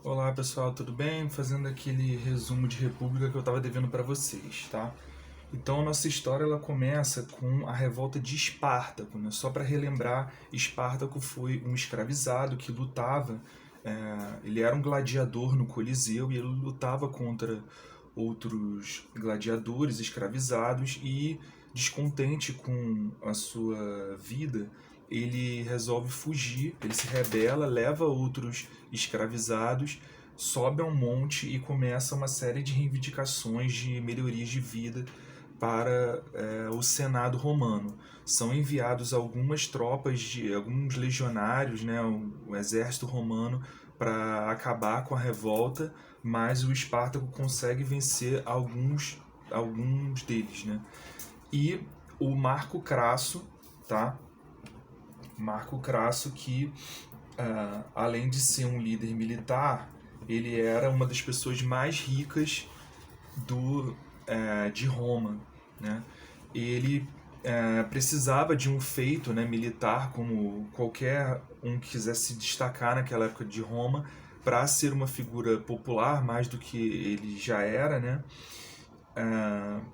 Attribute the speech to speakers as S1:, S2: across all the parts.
S1: Olá pessoal, tudo bem? Fazendo aquele resumo de República que eu estava devendo para vocês, tá? Então a nossa história ela começa com a revolta de Espartaco, né? Só para relembrar, Espartaco foi um escravizado que lutava, ele era um gladiador no Coliseu e ele lutava contra outros gladiadores escravizados e descontente com a sua vida, ele resolve fugir, ele se rebela, leva outros escravizados, sobe a um monte e começa uma série de reivindicações de melhorias de vida para o Senado romano. São enviados algumas tropas, alguns legionários, né, o exército romano, para acabar com a revolta, mas o Espartaco consegue vencer alguns deles. Né? E o Marco Crasso, tá? Marco Crasso que, além de ser um líder militar, ele era uma das pessoas mais ricas de Roma. Né? Ele precisava de um feito, né, militar, como qualquer um que quisesse se destacar naquela época de Roma, para ser uma figura popular, mais do que ele já era, né?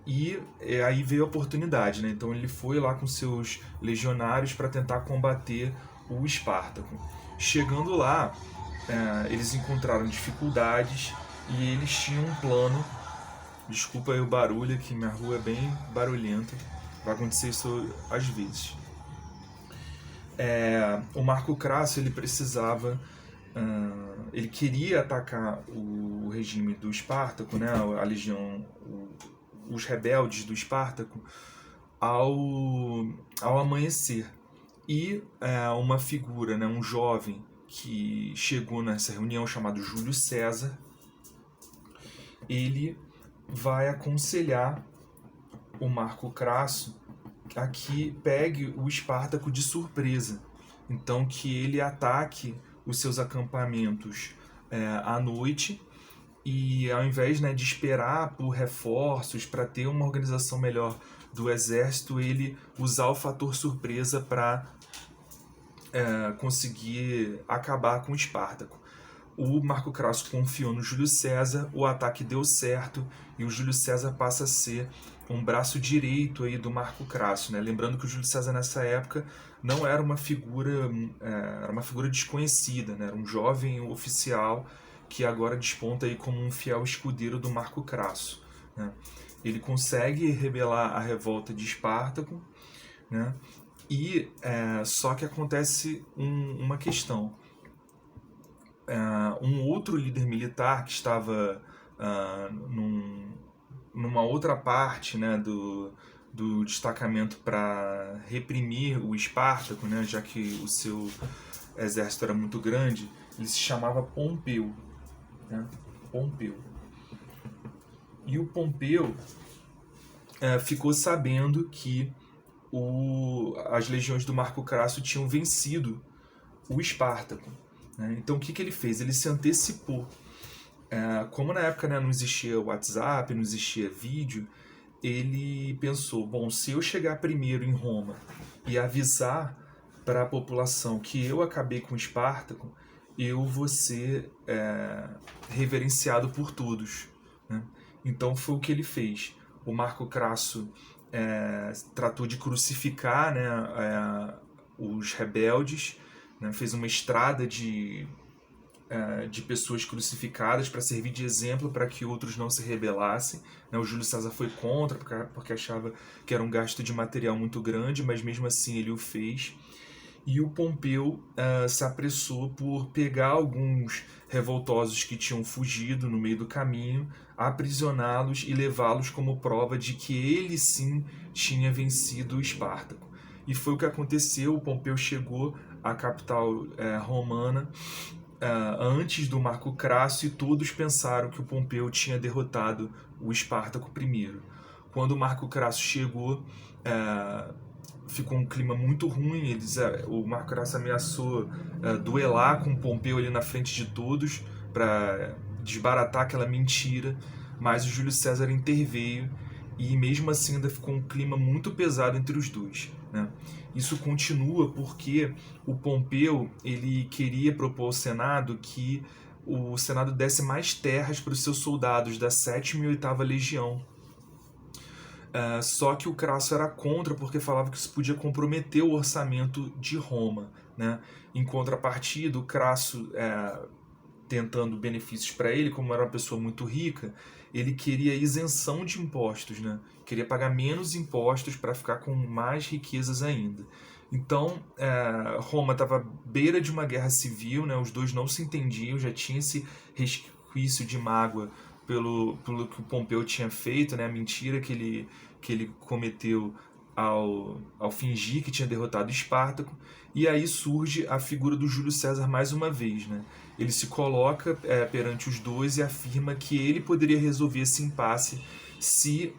S1: E aí veio a oportunidade, né? Então ele foi lá com seus legionários para tentar combater o Espartaco. Chegando lá, eles encontraram dificuldades e eles tinham um plano. Desculpa aí o barulho, que minha rua é bem barulhenta. Vai acontecer isso às vezes. O Marco Crasso ele precisava, ele queria atacar o regime do Espartaco, né, a legião, os rebeldes do Espartaco, ao amanhecer. E uma figura, né, um jovem que chegou nessa reunião chamado Júlio César, ele vai aconselhar o Marco Crasso a que pegue o Espartaco de surpresa. Então que ele ataque os seus acampamentos à noite e ao invés, né, de esperar por reforços para ter uma organização melhor do exército, ele usar o fator surpresa para conseguir acabar com o Espartaco. O Marco Crasso confiou no Júlio César, o ataque deu certo e o Júlio César passa a ser um braço direito aí do Marco Crasso, né? Lembrando que o Júlio César nessa época não era uma figura, era uma figura desconhecida, né? Era um jovem oficial que agora desponta aí como um fiel escudeiro do Marco Crasso. Né? Ele consegue rebelar a revolta de Espartaco, né? E só que acontece uma questão. Um outro líder militar que estava numa outra parte, né, do destacamento para reprimir o Espartaco, né, já que o seu exército era muito grande, ele se chamava Pompeu. Né? Pompeu. E o Pompeu ficou sabendo que as legiões do Marco Crasso tinham vencido o Espartaco. Né? Então o que ele fez? Ele se antecipou. Como na época, né, não existia WhatsApp, não existia vídeo, ele pensou, bom, se eu chegar primeiro em Roma e avisar para a população que eu acabei com o Espartaco, eu vou ser reverenciado por todos. Né? Então foi o que ele fez. O Marco Crasso tratou de crucificar, né, os rebeldes, né, fez uma estrada de pessoas crucificadas para servir de exemplo para que outros não se rebelassem. Né? O Júlio César foi contra porque achava que era um gasto de material muito grande, mas mesmo assim ele o fez. E o Pompeu se apressou por pegar alguns revoltosos que tinham fugido no meio do caminho, aprisioná-los e levá-los como prova de que ele sim tinha vencido o Espartaco. E foi o que aconteceu. O Pompeu chegou à capital romana antes do Marco Crasso e todos pensaram que o Pompeu tinha derrotado o Espartaco primeiro. Quando o Marco Crasso chegou, ficou um clima muito ruim. O Marco Crasso ameaçou duelar com o Pompeu ali na frente de todos para desbaratar aquela mentira, mas o Júlio César interveio e mesmo assim ainda ficou um clima muito pesado entre os dois. Né? Isso continua porque o Pompeu ele queria propor ao Senado que o Senado desse mais terras para os seus soldados da 7ª e 8ª Legião. Só que o Crasso era contra, porque falava que isso podia comprometer o orçamento de Roma, né? Em contrapartida, o Crasso, tentando benefícios para ele, como era uma pessoa muito rica, ele queria isenção de impostos, né? Queria pagar menos impostos para ficar com mais riquezas ainda. Então, Roma estava à beira de uma guerra civil, né? Os dois não se entendiam, já tinha esse resquício de mágoa pelo que o Pompeu tinha feito, né? A mentira que ele cometeu ao fingir que tinha derrotado Espartaco. E aí surge a figura do Júlio César mais uma vez, né? Ele se coloca perante os dois e afirma que ele poderia resolver esse impasse se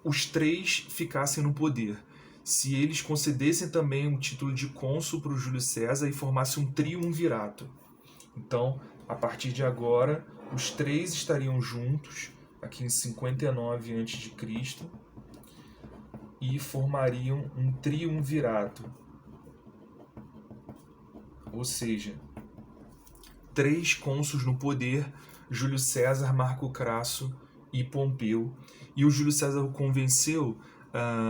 S1: os três ficassem no poder. Se eles concedessem também um título de cônsul para o Júlio César e formasse um triunvirato. Então, a partir de agora, os três estariam juntos, aqui em 59 a.C., e formariam um triunvirato. Ou seja, 3 cônsuls no poder: Júlio César, Marco Crasso e Pompeu. E o Júlio César o convenceu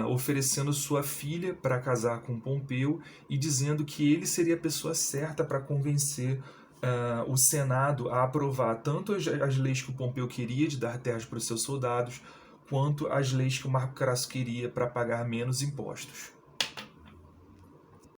S1: oferecendo sua filha para casar com Pompeu e dizendo que ele seria a pessoa certa para convencer o Senado a aprovar tanto as leis que o Pompeu queria de dar terras para os seus soldados, quanto as leis que o Marco Crasso queria para pagar menos impostos.